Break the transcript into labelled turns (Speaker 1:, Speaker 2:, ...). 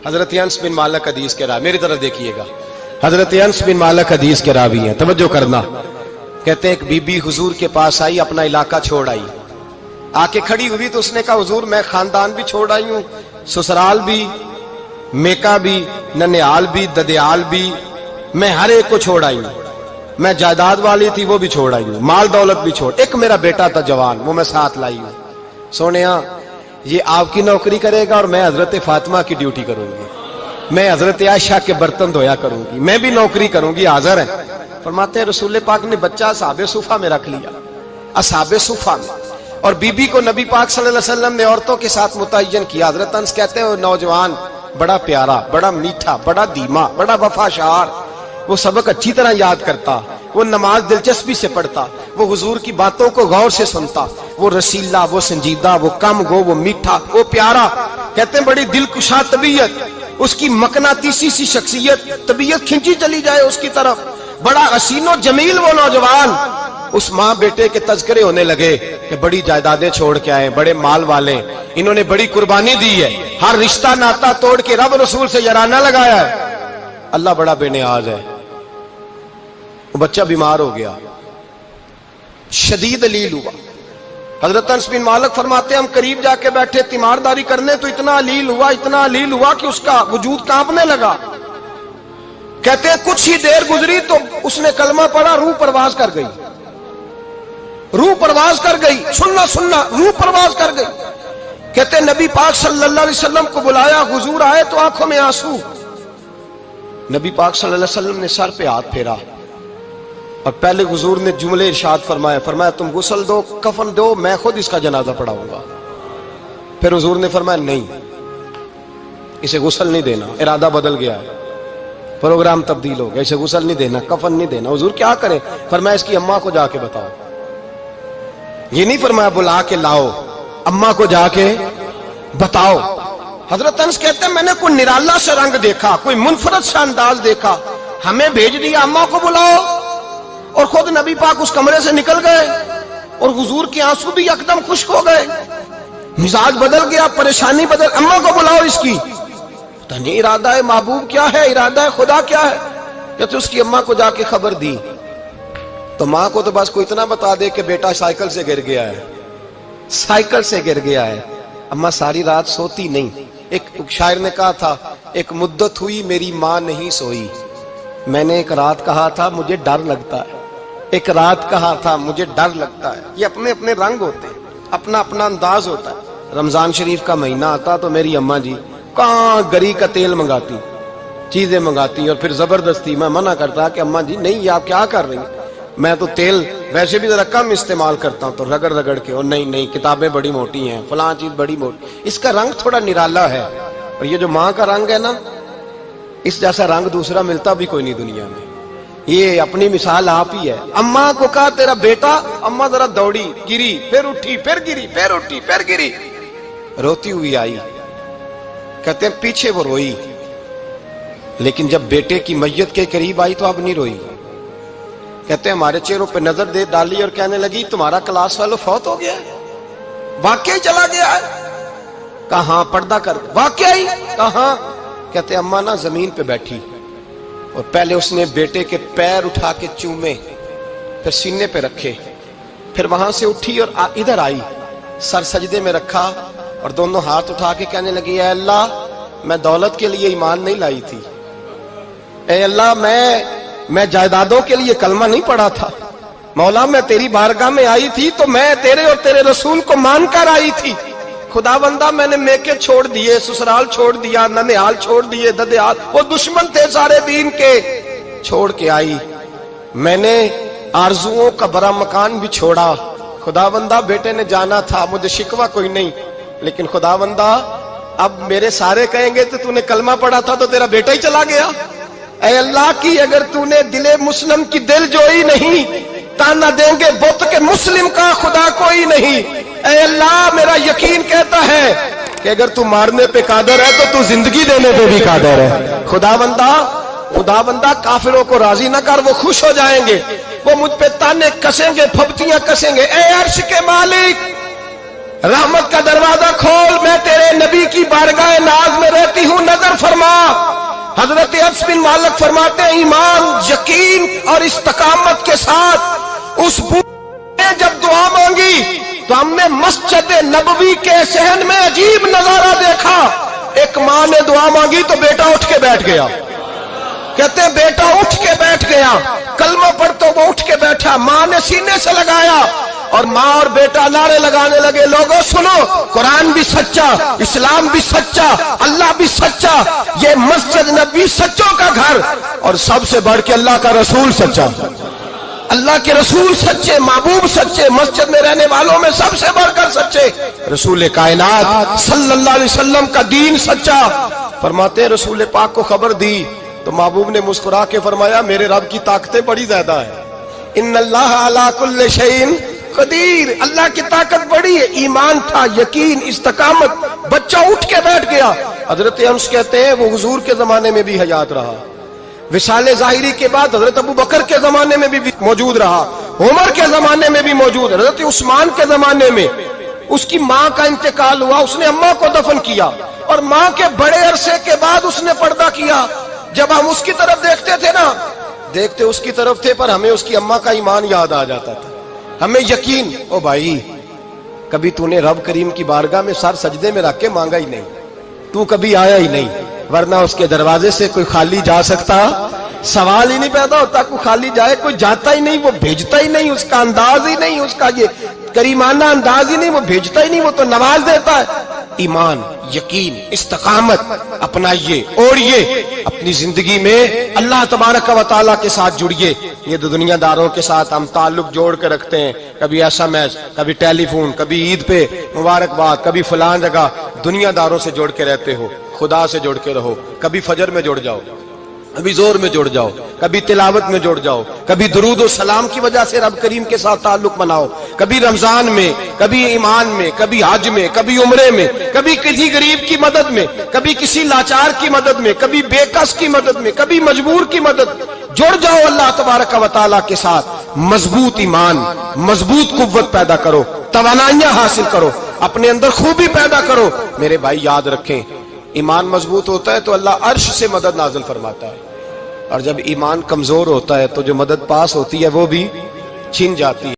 Speaker 1: حضرت انس بن مالک حدیث کے راوی، میری طرف دیکھیے گا، حضرت انس بن مالک حدیث کے راوی ہیں، توجہ کرنا۔ کہتے ہیں ایک بی بی حضور کے پاس آئی، اپنا علاقہ چھوڑ آئی، آ کے کھڑی ہوئی تو اس نے کہا حضور میں خاندان بھی چھوڑ آئی ہوں، سسرال بھی، میکا بھی، ننیال بھی، ددیال بھی، میں ہر ایک کو چھوڑ آئی ہوں، میں جائیداد والی تھی وہ بھی چھوڑ آئی ہوں، مال دولت بھی چھوڑ، ایک میرا بیٹا تھا جوان وہ میں ساتھ لائی ہوں۔ سونیا یہ آپ کی نوکری کرے گا اور میں حضرت فاطمہ کی ڈیوٹی کروں گی، میں حضرت عائشہ کے برتن دھویا کروں گی، میں بھی نوکری کروں گی، حاضر ہے۔ فرماتے ہیں رسول پاک نے بچہ اصحاب صفہ میں رکھ لیا، اصحاب صفہ میں، اور بی بی کو نبی پاک صلی اللہ علیہ وسلم نے عورتوں کے ساتھ متعین کیا۔ حضرت انس کہتے ہیں وہ نوجوان بڑا پیارا، بڑا میٹھا، بڑا دھیما، بڑا وفاشار، وہ سبق اچھی طرح یاد کرتا، وہ نماز دلچسپی سے پڑھتا، وہ حضور کی باتوں کو غور سے سنتا، وہ رسیلا، وہ سنجیدہ، وہ کم گو، وہ میٹھا، وہ پیارا۔ کہتے ہیں بڑی دلکشا طبیعت، اس کی مقناطیسی سی شخصیت، طبیعت کھنچی چلی جائے اس کی طرف، بڑا حسین و جمیل وہ نوجوان۔ اس ماں بیٹے کے تذکرے ہونے لگے کہ بڑی جائیدادیں چھوڑ کے آئے، بڑے مال والے، انہوں نے بڑی قربانی دی ہے، ہر رشتہ ناتا توڑ کے رب رسول سے یارانہ لگایا ہے، اللہ بڑا بے نیاز ہے۔ وہ بچہ بیمار ہو گیا، شدید علیل ہوا۔ حضرت انس بن مالک فرماتے ہیں ہم قریب جا کے بیٹھے تیمارداری کرنے تو اتنا علیل ہوا، اتنا علیل ہوا کہ اس کا وجود کانپنے لگا۔ کہتے ہیں کچھ ہی دیر گزری تو اس نے کلمہ پڑھا، روح پرواز کر گئی، روح پرواز کر گئی، سننا روح پرواز کر گئی۔ کہتے ہیں نبی پاک صلی اللہ علیہ وسلم کو بلایا، حضور آئے تو آنکھوں میں آنسو۔ نبی پاک صلی اللہ علیہ وسلم نے سر پہ ہاتھ پھیرا اور پہلے حضور نے جملے ارشاد فرمایا تم غسل دو، کفن دو، میں خود اس کا جنازہ پڑھاؤں گا۔ پھر حضور نے فرمایا نہیں، اسے غسل نہیں دینا، ارادہ بدل گیا ہے، پروگرام تبدیل ہو گیا، اسے غسل نہیں دینا، کفن نہیں دینا۔ حضور کیا کریں؟ فرمایا اس کی اماں کو جا کے بتاؤ۔ یہ نہیں فرمایا بلا کے لاؤ، اماں کو جا کے بتاؤ۔ حضرت انس کہتے ہیں میں نے کوئی نرالا سا رنگ دیکھا، کوئی منفرد سا انداز دیکھا، ہمیں بھیج دیا اماں کو بلاؤ، اور خود نبی پاک اس کمرے سے نکل گئے، اور حضور کے آنسو بھی یکدم خشک ہو گئے، مزاج بدل گیا، پریشانی بدل، اماں کو بلاؤ اس کی۔ پتہ نہیں ارادہ ہے محبوب کیا ہے، ارادہ ہے خدا کیا ہے۔ کہتے اس کی اماں کو جا کے خبر دی تو ماں کو تو بس کوئی اتنا بتا دے کہ بیٹا سائیکل سے گر گیا ہے، سائیکل سے گر گیا ہے۔ اماں ساری رات سوتی نہیں۔ ایک شاعر نے کہا تھا ایک مدت ہوئی میری ماں نہیں سوئی، میں نے ایک رات کہا تھا مجھے ڈر لگتا ہے، ایک رات کہا تھا مجھے ڈر لگتا ہے۔ یہ اپنے اپنے رنگ ہوتے ہیں، اپنا اپنا انداز ہوتا ہے۔ رمضان شریف کا مہینہ آتا تو میری اماں جی کہاں گری کا تیل منگاتی، چیزیں منگاتی، اور پھر زبردستی میں منع کرتا کہ اماں جی نہیں یہ آپ کیا کر رہی ہیں، میں تو تیل ویسے بھی ذرا کم استعمال کرتا ہوں، تو رگڑ رگڑ کے، اور نہیں کتابیں بڑی موٹی ہیں، فلاں چیز بڑی موٹی، اس کا رنگ تھوڑا نرالا ہے۔ اور یہ جو ماں کا رنگ ہے نا، اس جیسا رنگ دوسرا ملتا بھی کوئی نہیں دنیا میں۔ یہ اپنی مثال آپ ہی ہے۔ اماں کو کہا تیرا بیٹا، اماں ذرا دوڑی، گری، پھر اٹھی، پھر گری، پھر اٹھی، پھر گری، روتی ہوئی آئی۔ کہتے ہیں پیچھے وہ روئی، لیکن جب بیٹے کی میت کے قریب آئی تو اب نہیں روئی۔ کہتے ہیں ہمارے چہروں پہ نظر دے ڈالی اور کہنے لگی تمہارا کلاس فیلو فوت ہو گیا ہے، واقعی چلا گیا ہے؟ کہاں پردہ کر، واقعی کہاں؟ کہتے ہیں اماں نا زمین پہ بیٹھی اور پہلے اس نے بیٹے کے پیر اٹھا کے چومے، پھر سینے پہ رکھے، پھر وہاں سے اٹھی اور ادھر آئی، سر سجدے میں رکھا اور دونوں ہاتھ اٹھا کے کہنے لگی اے اللہ میں دولت کے لیے ایمان نہیں لائی تھی، اے اللہ میں جائیدادوں کے لیے کلمہ نہیں پڑھا تھا، مولا میں تیری بارگاہ میں آئی تھی تو میں تیرے اور تیرے رسول کو مان کر آئی تھی، خدا بندہ میں نے میکے چھوڑ دیے، سسرال چھوڑ دیا، ننیال چھوڑ دیے، ددیال، وہ دشمن تھے سارے دین کے، چھوڑ کے آئی، میں نے آرزوؤں کا بڑا مکان بھی چھوڑا، خدا بندہ بیٹے نے جانا تھا، مجھے شکوہ کوئی نہیں، لیکن خدا بندہ اب میرے سارے کہیں گے تو نے کلمہ پڑھا تھا تو تیرا بیٹا ہی چلا گیا، اے اللہ کی اگر تو نے دل مسلم کی دل جوئی نہیں، تانا دیں گے بت کے مسلم کا خدا کوئی نہیں، اے اللہ میرا یقین کہتا ہے کہ اگر تو مارنے پہ قادر ہے تو زندگی دینے پہ بھی قادر ہے، خدا بندہ کافروں کو راضی نہ کر، وہ خوش ہو جائیں گے، وہ مجھ پہ تانے کسیں گے، پھپتیاں کسیں گے، اے عرش کے مالک رحمت کا دروازہ کھول، میں تیرے نبی کی بارگاہ ناز میں رہتی ہوں، نظر فرما۔ حضرت انس بن مالک فرماتے ہیں ایمان، یقین اور استقامت کے ساتھ اس بوڑھے نے جب دعا مانگی تو ہم نے مسجد نبوی کے صحن میں عجیب نظارہ دیکھا۔ ایک ماں نے دعا مانگی تو بیٹا اٹھ کے بیٹھ گیا، کہتے ہیں بیٹا اٹھ کے بیٹھ گیا، کلمہ پڑھ تو وہ اٹھ کے بیٹھا، ماں نے سینے سے لگایا اور ماں اور بیٹا نعرے لگانے لگے، لوگوں سنو، قرآن بھی سچا، اسلام بھی سچا، اللہ بھی سچا، یہ مسجد نبی سچوں کا گھر، اور سب سے بڑھ کے اللہ کا رسول سچا، اللہ کے رسول سچے، محبوب سچے، مسجد میں رہنے والوں میں سب سے بڑھ کر سچے، رسول کائنات صلی اللہ علیہ وسلم کا دین سچا۔ فرماتے ہیں رسول پاک کو خبر دی تو محبوب نے مسکرا کے فرمایا میرے رب کی طاقتیں بڑی زیادہ ہیں، ان اللہ علی کل شیء قدیر، اللہ کی طاقت بڑی ہے۔ ایمان تھا، یقین، استقامت، بچہ اٹھ کے بیٹھ گیا۔ حضرت انس کہتے ہیں وہ حضور کے زمانے میں بھی حیات رہا، وصال ظاہری کے بعد حضرت ابو بکر کے زمانے میں بھی موجود رہا، عمر کے زمانے میں بھی موجود، حضرت عثمان کے زمانے میں اس کی ماں کا انتقال ہوا، اس نے اماں کو دفن کیا اور ماں کے بڑے عرصے کے بعد اس نے پردہ کیا۔ جب ہم اس کی طرف دیکھتے تھے نا، دیکھتے اس کی طرف تھے پر ہمیں اس کی اماں کا ایمان یاد آ جاتا تھا، ہمیں یقین، او بھائی کبھی تو نے رب کریم کی بارگاہ میں سر سجدے میں رکھ کے مانگا ہی نہیں، تو کبھی آیا ہی نہیں، ورنہ اس کے دروازے سے کوئی خالی جا سکتا؟ سوال ہی نہیں پیدا ہوتا، کوئی خالی جائے، کوئی جاتا ہی نہیں، وہ بھیجتا ہی نہیں، اس کا انداز ہی نہیں، اس کا یہ کریمانہ انداز ہی نہیں، وہ بھیجتا ہی نہیں، وہ تو نواز دیتا ہے۔ ایمان، یقین، استقامت اپنائیے، اوڑھیے، اپنی زندگی میں اللہ تبارک و تعالیٰ کے ساتھ جڑیے۔ یہ دنیا داروں کے ساتھ ہم تعلق جوڑ کے رکھتے ہیں، کبھی ایس ایم ایس، کبھی ٹیلی فون، کبھی عید پہ مبارکباد، کبھی فلان جگہ، دنیا داروں سے جوڑ کے رہتے ہو، خدا سے جوڑ کے رہو، کبھی فجر میں جڑ جاؤ، کبھی زور میں جڑ جاؤ، کبھی تلاوت میں جڑ جاؤ، کبھی درود و سلام کی وجہ سے رب کریم کے ساتھ تعلق بناؤ، کبھی رمضان میں، کبھی ایمان میں، کبھی حج میں، کبھی عمرے میں، کبھی کسی غریب کی مدد میں، کبھی کسی لاچار کی مدد میں، کبھی بے کس کی مدد میں، کبھی مجبور کی مدد۔ جڑ جاؤ اللہ تبارک و تعالیٰ کے ساتھ، مضبوط ایمان، مضبوط قوت پیدا کرو، توانائیاں حاصل کرو، اپنے اندر خوبی پیدا کرو۔ میرے بھائی یاد رکھیں، ایمان مضبوط ہوتا ہے تو اللہ عرش سے مدد نازل فرماتا ہے، اور جب ایمان کمزور ہوتا ہے تو جو مدد پاس ہوتی ہے وہ بھی چھن جاتی ہے۔